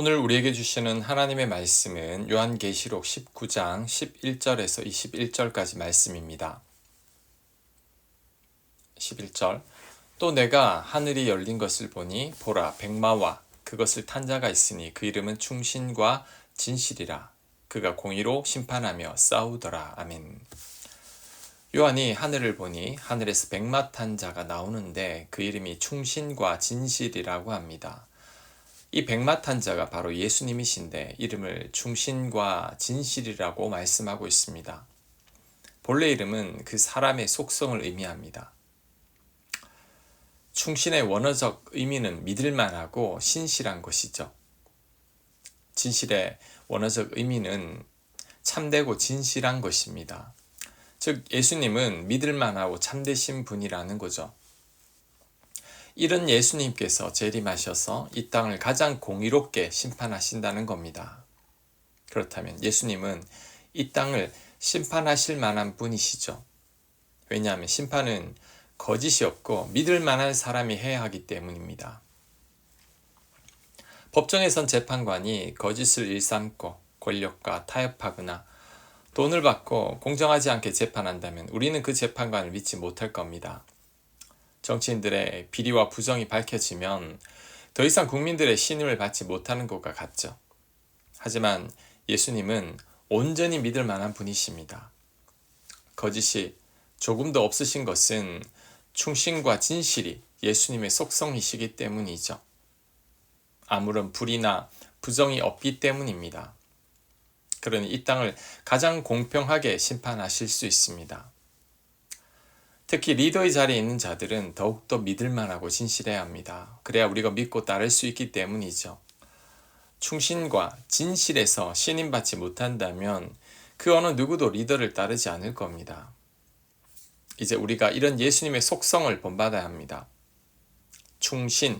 오늘 우리에게 주시는 하나님의 말씀은 요한계시록 19장 11절에서 21절까지 말씀입니다. 11절 또 내가 하늘이 열린 것을 보니 보라 백마와 그것을 탄 자가 있으니 그 이름은 충신과 진실이라. 그가 공의로 심판하며 싸우더라. 아멘. 요한이 하늘을 보니 하늘에서 백마 탄 자가 나오는데 그 이름이 충신과 진실이라고 합니다. 이 백마 탄 자가 바로 예수님이신데 이름을 충신과 진실이라고 말씀하고 있습니다. 본래 이름은 그 사람의 속성을 의미합니다. 충신의 원어적 의미는 믿을만하고 신실한 것이죠. 진실의 원어적 의미는 참되고 진실한 것입니다. 즉 예수님은 믿을만하고 참되신 분이라는 거죠. 이런 예수님께서 재림하셔서 이 땅을 가장 공의롭게 심판하신다는 겁니다. 그렇다면 예수님은 이 땅을 심판하실 만한 분이시죠. 왜냐하면 심판은 거짓이 없고 믿을 만한 사람이 해야 하기 때문입니다. 법정에선 재판관이 거짓을 일삼고 권력과 타협하거나 돈을 받고 공정하지 않게 재판한다면 우리는 그 재판관을 믿지 못할 겁니다. 정치인들의 비리와 부정이 밝혀지면 더 이상 국민들의 신임을 받지 못하는 것과 같죠. 하지만 예수님은 온전히 믿을 만한 분이십니다. 거짓이 조금도 없으신 것은 충신과 진실이 예수님의 속성이시기 때문이죠. 아무런 불이나 부정이 없기 때문입니다. 그러니 이 땅을 가장 공평하게 심판하실 수 있습니다. 특히 리더의 자리에 있는 자들은 더욱더 믿을만하고 진실해야 합니다. 그래야 우리가 믿고 따를 수 있기 때문이죠. 충신과 진실에서 신임받지 못한다면 그 어느 누구도 리더를 따르지 않을 겁니다. 이제 우리가 이런 예수님의 속성을 본받아야 합니다. 충신,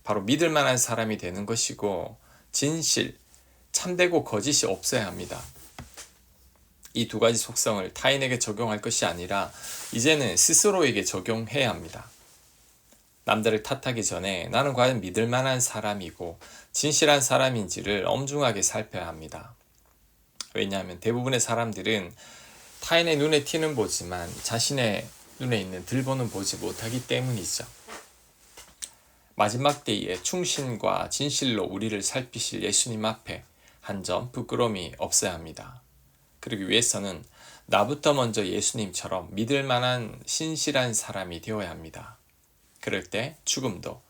바로 믿을 만한 사람이 되는 것이고 진실, 참되고 거짓이 없어야 합니다. 이 두 가지 속성을 타인에게 적용할 것이 아니라 이제는 스스로에게 적용해야 합니다. 남들을 탓하기 전에 나는 과연 믿을 만한 사람이고 진실한 사람인지를 엄중하게 살펴야 합니다. 왜냐하면 대부분의 사람들은 타인의 눈에 티는 보지만 자신의 눈에 있는 들보는 보지 못하기 때문이죠. 마지막 때에 충신과 진실로 우리를 살피실 예수님 앞에 한 점 부끄러움이 없어야 합니다. 그러기 위해서는 나부터 먼저 예수님처럼 믿을 만한 신실한 사람이 되어야 합니다. 그럴 때 죽음도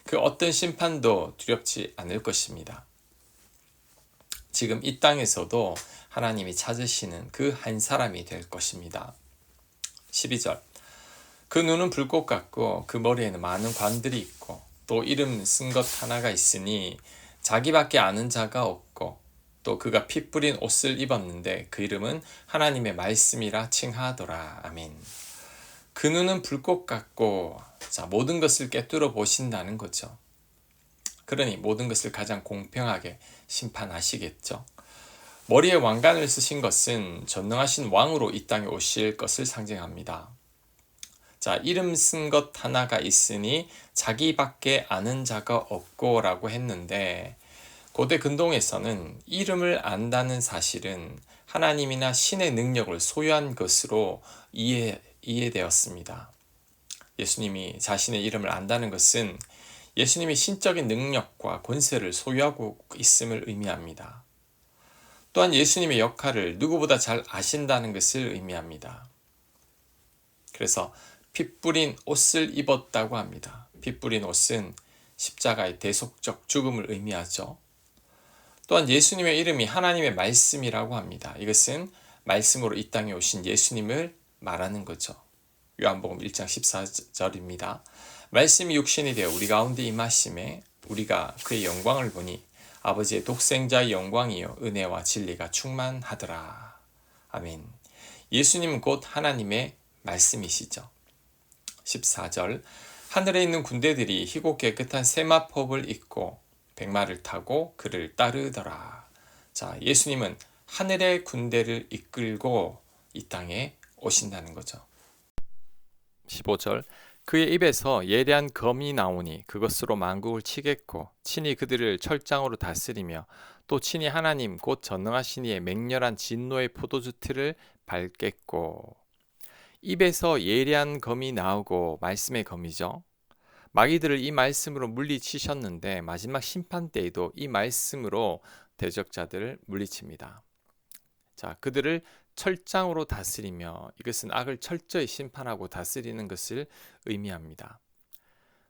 그 어떤 심판도 두렵지 않을 것입니다. 지금 이 땅에서도 하나님이 찾으시는 그 한 사람이 될 것입니다. 12절 그 눈은 불꽃 같고 그 머리에는 많은 관들이 있고 또 이름 쓴 것 하나가 있으니 자기밖에 아는 자가 없고 또 그가 피 뿌린 옷을 입었는데 그 이름은 하나님의 말씀이라 칭하더라. 아멘. 그 눈은 불꽃 같고 모든 것을 꿰뚫어 보신다는 거죠. 그러니 모든 것을 가장 공평하게 심판하시겠죠. 머리에 왕관을 쓰신 것은 전능하신 왕으로 이 땅에 오실 것을 상징합니다. 이름 쓴 것 하나가 있으니 자기밖에 아는 자가 없고 라고 했는데 고대 근동에서는 이름을 안다는 사실은 하나님이나 신의 능력을 소유한 것으로 이해되었습니다. 예수님이 자신의 이름을 안다는 것은 예수님이 신적인 능력과 권세를 소유하고 있음을 의미합니다. 또한 예수님의 역할을 누구보다 잘 아신다는 것을 의미합니다. 그래서 피 뿌린 옷을 입었다고 합니다. 피 뿌린 옷은 십자가의 대속적 죽음을 의미하죠. 또한 예수님의 이름이 하나님의 말씀이라고 합니다. 이것은 말씀으로 이 땅에 오신 예수님을 말하는 거죠. 요한복음 1장 14절입니다. 말씀이 육신이 되어 우리 가운데 임하심에 우리가 그의 영광을 보니 아버지의 독생자의 영광이요 은혜와 진리가 충만하더라. 아멘. 예수님은 곧 하나님의 말씀이시죠. 14절 하늘에 있는 군대들이 희고 깨끗한 세마법을 입고 백마를 타고 그를 따르더라. 예수님은 하늘의 군대를 이끌고 이 땅에 오신다는 거죠. 15절 그의 입에서 예리한 검이 나오니 그것으로 만국을 치겠고 친히 그들을 철장으로 다스리며 또 친히 하나님 곧 전능하신 이의 맹렬한 진노의 포도주 틀을 밟겠고. 입에서 예리한 검이 나오고 말씀의 검이죠. 마귀들을 이 말씀으로 물리치셨는데 마지막 심판 때에도 이 말씀으로 대적자들을 물리칩니다. 자, 그들을 철장으로 다스리며, 이것은 악을 철저히 심판하고 다스리는 것을 의미합니다.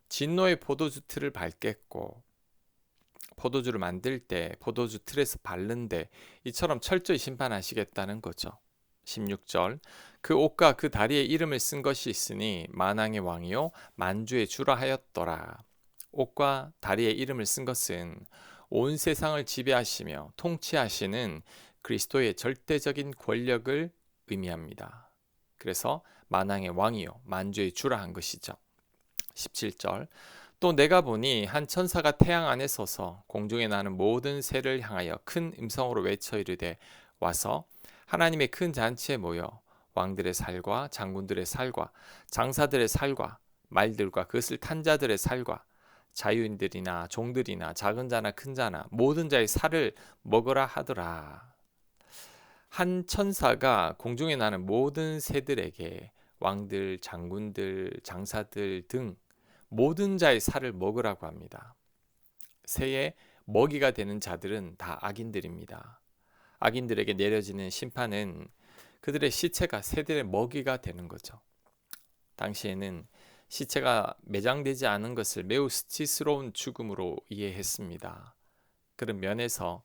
진노의 포도주 틀을 밟겠고, 포도주를 만들 때 포도주 틀에서 밟는데 이처럼 철저히 심판하시겠다는 거죠. 16절, 그 옷과 그 다리에 이름을 쓴 것이 있으니 만왕의 왕이요 만주의 주라 하였더라. 옷과 다리에 이름을 쓴 것은 온 세상을 지배하시며 통치하시는 그리스도의 절대적인 권력을 의미합니다. 그래서 만왕의 왕이요 만주의 주라 한 것이죠. 17절, 또 내가 보니 한 천사가 태양 안에 서서 공중에 나는 모든 새를 향하여 큰 음성으로 외쳐 이르되 와서 하나님의 큰 잔치에 모여 왕들의 살과 장군들의 살과 장사들의 살과 말들과 그것을 탄 자들의 살과 자유인들이나 종들이나 작은 자나 큰 자나 모든 자의 살을 먹으라 하더라. 한 천사가 공중에 나는 모든 새들에게 왕들, 장군들, 장사들 등 모든 자의 살을 먹으라고 합니다. 새의 먹이가 되는 자들은 다 악인들입니다. 악인들에게 내려지는 심판은 그들의 시체가 새들의 먹이가 되는 거죠. 당시에는 시체가 매장되지 않은 것을 매우 수치스러운 죽음으로 이해했습니다. 그런 면에서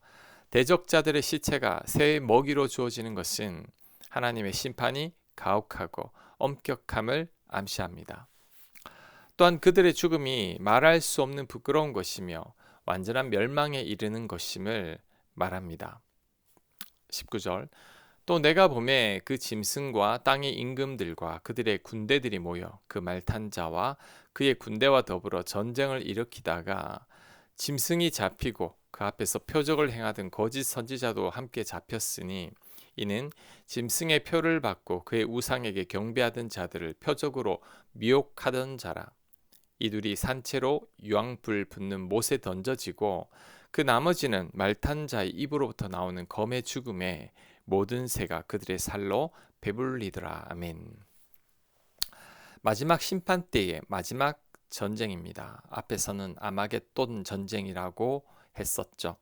대적자들의 시체가 새의 먹이로 주어지는 것은 하나님의 심판이 가혹하고 엄격함을 암시합니다. 또한 그들의 죽음이 말할 수 없는 부끄러운 것이며 완전한 멸망에 이르는 것임을 말합니다. 19절, 또 내가 보매 그 짐승과 땅의 임금들과 그들의 군대들이 모여 그 말탄 자와 그의 군대와 더불어 전쟁을 일으키다가 짐승이 잡히고 그 앞에서 표적을 행하던 거짓 선지자도 함께 잡혔으니 이는 짐승의 표를 받고 그의 우상에게 경배하던 자들을 표적으로 미혹하던 자라. 이들이 산채로 유황불 붙는 못에 던져지고 그 나머지는 말탄 자의 입으로부터 나오는 검의 죽음에 모든 새가 그들의 살로 배불리더라. 아멘. 마지막 심판 때의 마지막 전쟁입니다. 앞에서는 아마겟돈 전쟁이라고 했었죠.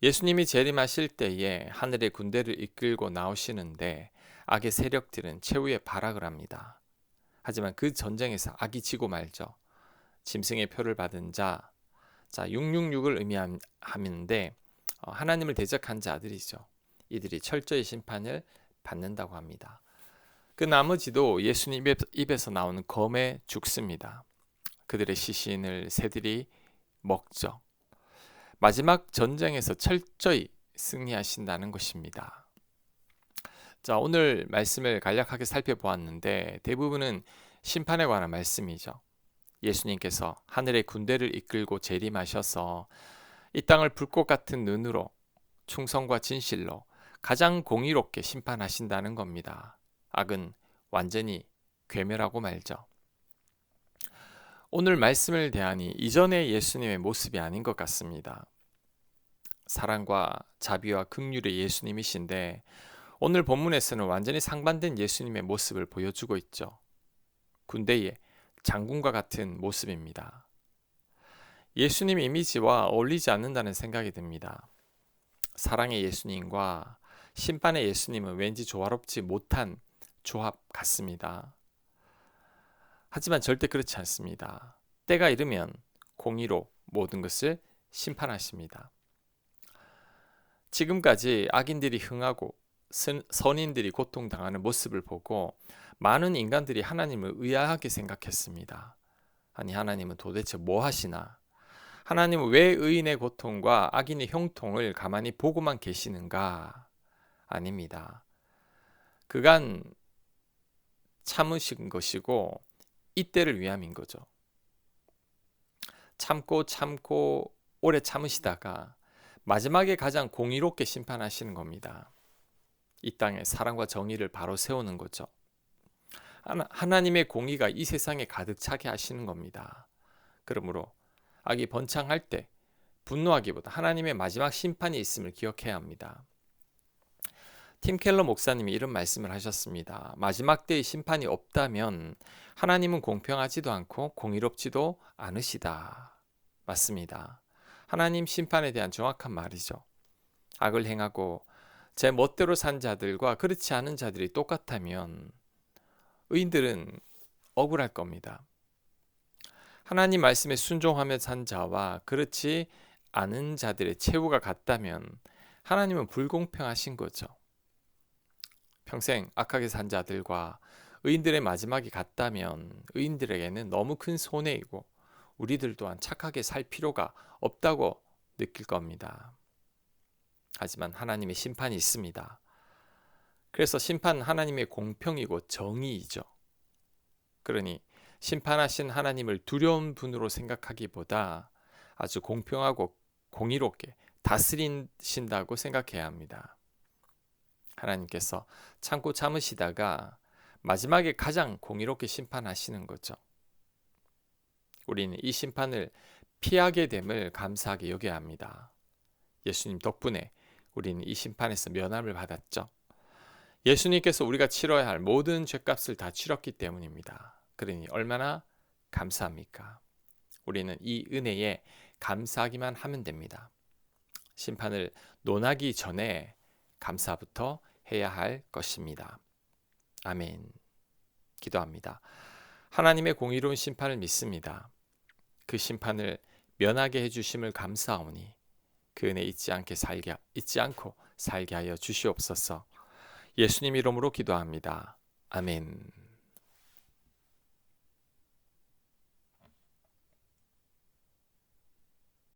예수님이 재림하실 때에 하늘의 군대를 이끌고 나오시는데 악의 세력들은 최후의 발악을 합니다. 하지만 그 전쟁에서 악이 지고 말죠. 짐승의 표를 받은 자, 666을 의미하는데 하나님을 대적한 자들이죠. 이들이 철저히 심판을 받는다고 합니다. 그 나머지도 예수님 입에서 나오는 검에 죽습니다. 그들의 시신을 새들이 먹죠. 마지막 전쟁에서 철저히 승리하신다는 것입니다. 자, 오늘 말씀을 간략하게 살펴보았는데 대부분은 심판에 관한 말씀이죠. 예수님께서 하늘의 군대를 이끌고 재림하셔서 이 땅을 불꽃 같은 눈으로 충성과 진실로 가장 공의롭게 심판하신다는 겁니다. 악은 완전히 괴멸하고 말죠. 오늘 말씀을 대하니 이전의 예수님의 모습이 아닌 것 같습니다. 사랑과 자비와 긍휼의 예수님이신데 오늘 본문에서는 완전히 상반된 예수님의 모습을 보여주고 있죠. 군대의 장군과 같은 모습입니다. 예수님 이미지와 어울리지 않는다는 생각이 듭니다. 사랑의 예수님과 심판의 예수님은 왠지 조화롭지 못한 조합 같습니다. 하지만 절대 그렇지 않습니다. 때가 이르면 공의로 모든 것을 심판하십니다. 지금까지 악인들이 흥하고 선인들이 고통당하는 모습을 보고 많은 인간들이 하나님을 의아하게 생각했습니다. 아니, 하나님은 도대체 뭐 하시나? 하나님은 왜 의인의 고통과 악인의 형통을 가만히 보고만 계시는가? 아닙니다. 그간 참으신 것이고 이때를 위함인 거죠. 참고 오래 참으시다가 마지막에 가장 공의롭게 심판하시는 겁니다. 이 땅에 사랑과 정의를 바로 세우는 거죠. 하나님의 공의가 이 세상에 가득 차게 하시는 겁니다. 그러므로 악이 번창할 때 분노하기보다 하나님의 마지막 심판이 있음을 기억해야 합니다. 팀 켈러 목사님이 이런 말씀을 하셨습니다. 마지막 때의 심판이 없다면 하나님은 공평하지도 않고 공의롭지도 않으시다. 맞습니다. 하나님 심판에 대한 정확한 말이죠. 악을 행하고 제 멋대로 산 자들과 그렇지 않은 자들이 똑같다면 의인들은 억울할 겁니다. 하나님 말씀에 순종하며 산 자와 그렇지 않은 자들의 최후가 같다면 하나님은 불공평하신 거죠. 평생 악하게 산 자들과 의인들의 마지막이 같다면 의인들에게는 너무 큰 손해이고 우리들 또한 착하게 살 필요가 없다고 느낄 겁니다. 하지만 하나님의 심판이 있습니다. 그래서 심판은 하나님의 공평이고 정의이죠. 그러니 심판하신 하나님을 두려운 분으로 생각하기보다 아주 공평하고 공의롭게 다스리신다고 생각해야 합니다. 하나님께서 참고 참으시다가 마지막에 가장 공의롭게 심판하시는 거죠. 우리는 이 심판을 피하게 됨을 감사하게 여겨야 합니다. 예수님 덕분에 우리는 이 심판에서 면함을 받았죠. 예수님께서 우리가 치러야 할 모든 죄값을 다 치렀기 때문입니다. 그러니 얼마나 감사합니까? 우리는 이 은혜에 감사하기만 하면 됩니다. 심판을 논하기 전에 감사부터 해야 할 것입니다. 아멘. 기도합니다. 하나님의 공의로운 심판을 믿습니다. 그 심판을 면하게 해주심을 감사하오니 그 은혜 잊지 않고 살게 하여 주시옵소서. 예수님 이름으로 기도합니다. 아멘.